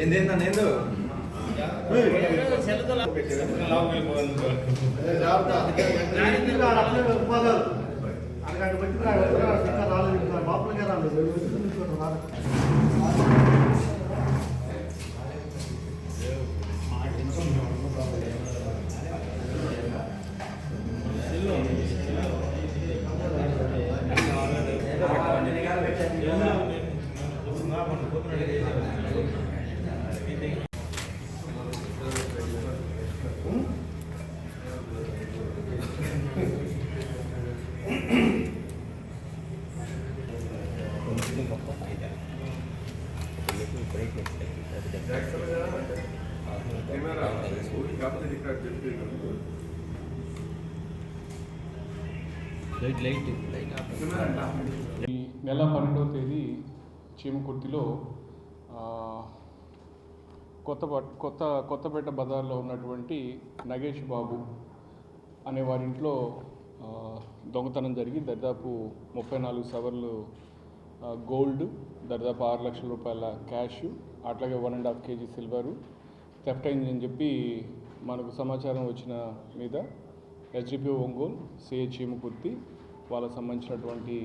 ఏందేందో ఈ నెల 12వ తేదీ చీమకుర్తిలో కొత్తపేట బజార్లో ఉన్నటువంటి నగేష్ బాబు అనే వారింట్లో దొంగతనం జరిగి దాదాపు 34 సవర్లు గోల్డ్, దాదాపు 6 లక్షల రూపాయల క్యాష్, అట్లాగే 1.5 kg సిల్వరు థెఫ్ట్ అయిందని చెప్పి మనకు సమాచారం వచ్చిన మీద ఎస్డిపిఓ ఒంగోలు, సిఐ చీమకుర్తి వాళ్ళకు సంబంధించినటువంటి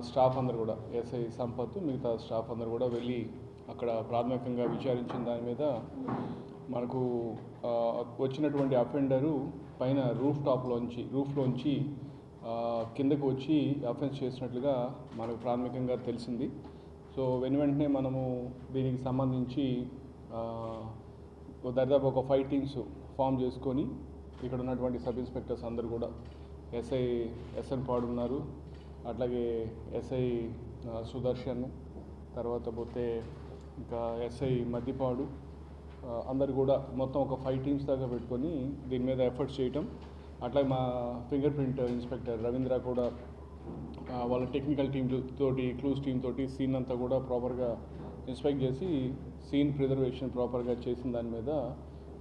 స్టాఫ్ అందరు కూడా, ఎస్ఐ సంపత్, మిగతా స్టాఫ్ అందరు కూడా వెళ్ళి అక్కడ ప్రాథమికంగా విచారించిన దాని మీద మనకు వచ్చినటువంటి అఫెండరు పైన రూఫ్లోంచి కిందకు వచ్చి అఫెన్స్ చేసినట్లుగా మనకు ప్రాథమికంగా తెలిసింది. సో వెంటనే మనము దీనికి సంబంధించి దాదాపు ఒక 5 టీమ్స్ ఫామ్ చేసుకొని ఇక్కడ ఉన్నటువంటి సబ్ ఇన్స్పెక్టర్స్ అందరూ కూడా, ఎస్ఎన్ పాడు ఉన్నారు, అట్లాగే ఎస్ఐ సుదర్శన్, తర్వాత పోతే ఇంకా ఎస్ఐ మద్దిపాడు, అందరు కూడా మొత్తం ఒక 5 టీమ్స్ దాకా పెట్టుకొని దీని మీద ఎఫర్ట్స్ చేయటం. అట్లాగే మా ఫింగర్ ప్రింట్ ఇన్స్పెక్టర్ రవీంద్ర కూడా వాళ్ళ టెక్నికల్ టీమ్ తోటి, క్లూస్ టీమ్ తోటి సీన్ అంతా కూడా ప్రాపర్గా ఇన్స్పెక్ట్ చేసి సీన్ ప్రిజర్వేషన్ ప్రాపర్గా చేసిన దాని మీద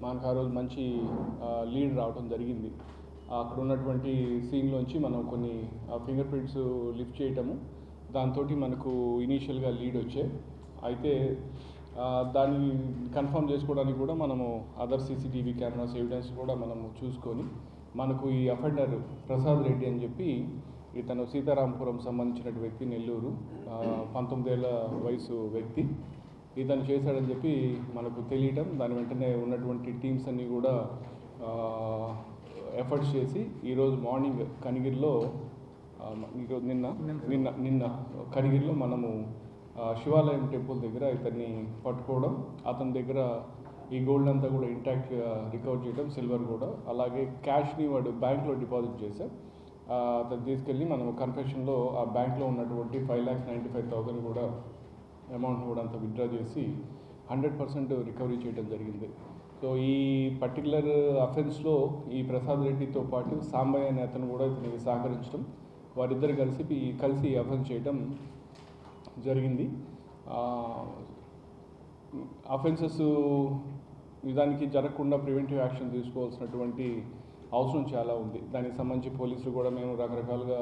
మనకు ఆ రోజు మంచి లీడ్ రావడం జరిగింది. అక్కడ ఉన్నటువంటి సీన్లోంచి మనం కొన్ని ఫింగర్ ప్రింట్స్ లిఫ్ట్ చేయటము, దాంతో మనకు ఇనీషియల్గా లీడ్ వచ్చాయి. అయితే దాన్ని కన్ఫర్మ్ చేసుకోవడానికి కూడా మనము అదర్ సీసీటీవీ కెమెరాస్ ఎవిడెన్స్ కూడా మనము చూసుకొని మనకు ఈ అఫెండర్ ప్రసాద్ రెడ్డి అని చెప్పి ఇతను సీతారాంపురం సంబంధించిన వ్యక్తి, నెల్లూరు, 19 ఏళ్ల వయసు వ్యక్తి, ఇతను చేశాడని చెప్పి మనకు తెలియటం, దాని వెంటనే ఉన్నటువంటి టీమ్స్ అన్నీ కూడా ఎఫర్ట్స్ చేసి ఈరోజు మార్నింగ్ కనిగిరిలో, నిన్న కనిగిరిలో మనము శివాలయం టెంపుల్ దగ్గర ఇతన్ని పట్టుకోవడం, అతని దగ్గర ఈ గోల్డ్ అంతా కూడా ఇంటాక్ట్గా రికవర్ చేయడం, సిల్వర్ కూడా, అలాగే క్యాష్ని వాడు బ్యాంక్లో డిపాజిట్ చేశాం. అతను తీసుకెళ్ళి మనం కన్ఫెషన్లో ఆ బ్యాంక్లో ఉన్నటువంటి 5,95,000 కూడా అమౌంట్ని కూడా అంతా విత్డ్రా చేసి 100% రికవరీ చేయడం జరిగింది. సో ఈ పర్టికులర్ అఫెన్స్లో ఈ ప్రసాద్ రెడ్డితో పాటు సాంబయ్య అనే అతను కూడా ఇతనికి సహకరించడం, వారిద్దరు కలిసి అఫెన్స్ చేయడం జరిగింది. అఫెన్సెస్ నిజానికి జరగకుండా ప్రివెంటివ్ యాక్షన్ తీసుకోవాల్సినటువంటి అవసరం చాలా ఉంది. దానికి సంబంధించి పోలీసులు కూడా మేము రకరకాలుగా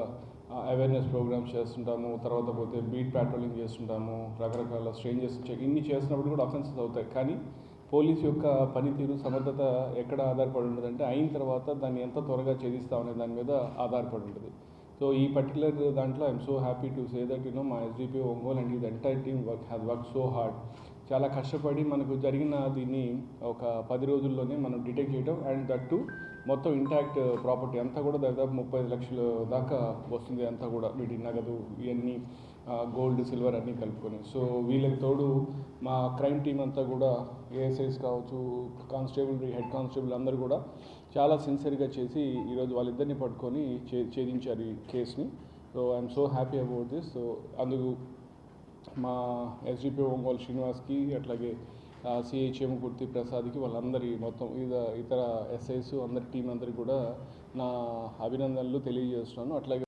అవేర్నెస్ ప్రోగ్రామ్స్ చేస్తుంటాము, తర్వాత పోతే బీట్ ప్యాట్రోలింగ్ చేస్తుంటాము, రకరకాల స్ట్రేంజర్స్ ఇన్ని చేసినప్పుడు కూడా అఫెన్సెస్ అవుతాయి. కానీ పోలీసు యొక్క పనితీరు, సమర్థత ఎక్కడ ఆధారపడి ఉంటుందంటే అయిన తర్వాత దాన్ని ఎంత త్వరగా ఛేదిస్తామనే దాని మీద ఆధారపడి ఉంటుంది. సో ఈ పర్టికులర్ దాంట్లో I'm so happy to say that మా SDPO Ongole and his entire team has work so hard. చాలా కష్టపడి మనకు జరిగిన దీన్ని ఒక 10 రోజుల్లోనే మనం డిటెక్ట్ చేయడం, అండ్ దట్ టు మొత్తం ఇంటాక్ట్ ప్రాపర్టీ అంతా కూడా దాదాపు 35 లక్షల దాకా వస్తుంది. అంతా కూడా వీటి నగదు, ఇవన్నీ గోల్డ్, సిల్వర్ అన్నీ కలుపుకొని. సో వీళ్ళకి తోడు మా క్రైమ్ టీం అంతా కూడా, ఏఎస్ఐస్ కావచ్చు, కానిస్టేబుల్, హెడ్ కానిస్టేబుల్ అందరూ కూడా చాలా సిన్సియర్గా చేసి ఈరోజు వాళ్ళిద్దరిని పట్టుకొని ఛేదించారు ఈ కేసుని. So I'm so happy about this. So అందుకు మా ఎస్డిపిఓ ఒంగోలు శ్రీనివాస్కి, అట్లాగే సిఐ చీమకుర్తి ప్రసాద్కి, వాళ్ళందరి మొత్తం ఇతర ఎస్ఐస్ అందరి టీం అందరికి కూడా నా అభినందనలు తెలియజేస్తున్నాను. అట్లాగే